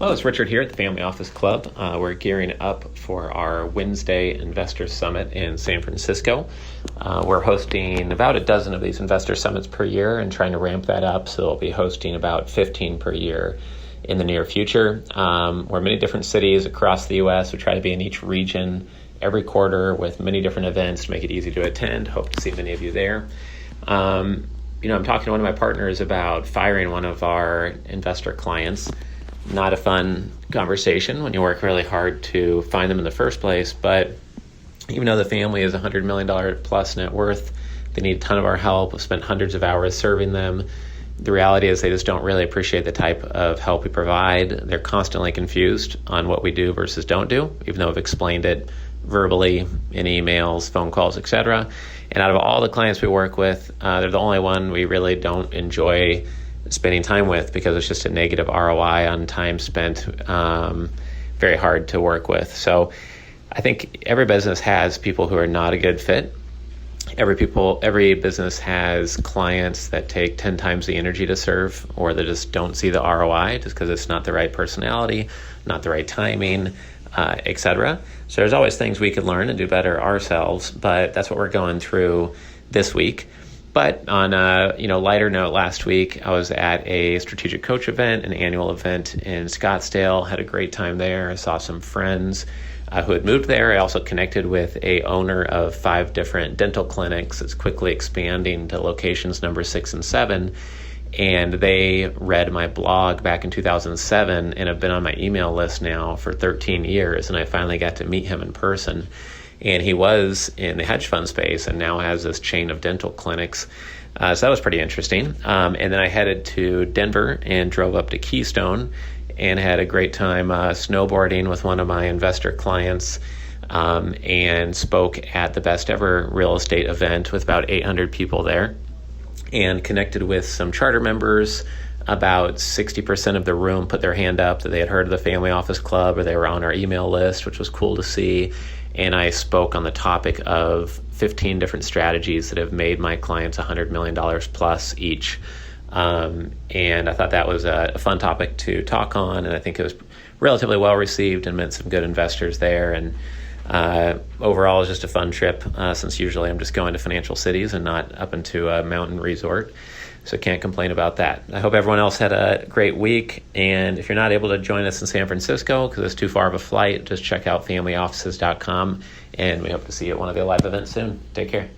Hello, it's Richard here at the Family Office Club. We're gearing up for our Wednesday Investor Summit in San Francisco. We're hosting about a dozen of these investor summits per year and trying to ramp that up, so we'll be hosting about 15 per year in the near future. We're in many different cities across the U.S. We try to be in each region every quarter with many different events to make it easy to attend. Hope to see many of you there. I'm talking to one of my partners about firing one of our investor clients. Not a fun conversation when you work really hard to find them in the first place, but even though the family is $100 million plus net worth, they need a ton of our help. We've spent hundreds of hours serving them. The reality is they just don't really appreciate the type of help we provide. They're constantly confused on what we do versus don't do, even though I've explained it verbally in emails, phone calls, etc. And out of all the clients we work with, they're the only one we really don't enjoy spending time with because it's just a negative ROI on time spent, very hard to work with. So I think every business has people who are not a good fit. Every business has clients that take 10 times the energy to serve, or they just don't see the ROI just because it's not the right personality, not the right timing, etc. So there's always things we could learn and do better ourselves, but that's what we're going through this week. But on a lighter note, last week I was at a strategic coach event, an annual event in Scottsdale. Had a great time there. I saw some friends who had moved there. I also connected with a owner of 5 different dental clinics. It's quickly expanding to locations number 6 and 7. And they read my blog back in 2007 and have been on my email list now for 13 years. And I finally got to meet him in person. And he was in the hedge fund space and now has this chain of dental clinics. So that was pretty interesting. And then I headed to Denver and drove up to Keystone and had a great time snowboarding with one of my investor clients, and spoke at the best ever real estate event with about 800 people there, and connected with some charter members. About 60% of the room put their hand up that they had heard of the Family Office Club or they were on our email list, which was cool to see. And I spoke on the topic of 15 different strategies that have made my clients $100 million plus each. And I thought that was a fun topic to talk on. And I think it was relatively well received and met some good investors there. And overall, it was just a fun trip, since usually I'm just going to financial cities and not up into a mountain resort. So can't complain about that. I hope everyone else had a great week. And if you're not able to join us in San Francisco because it's too far of a flight, just check out familyoffices.com. And we hope to see you at one of the live events soon. Take care.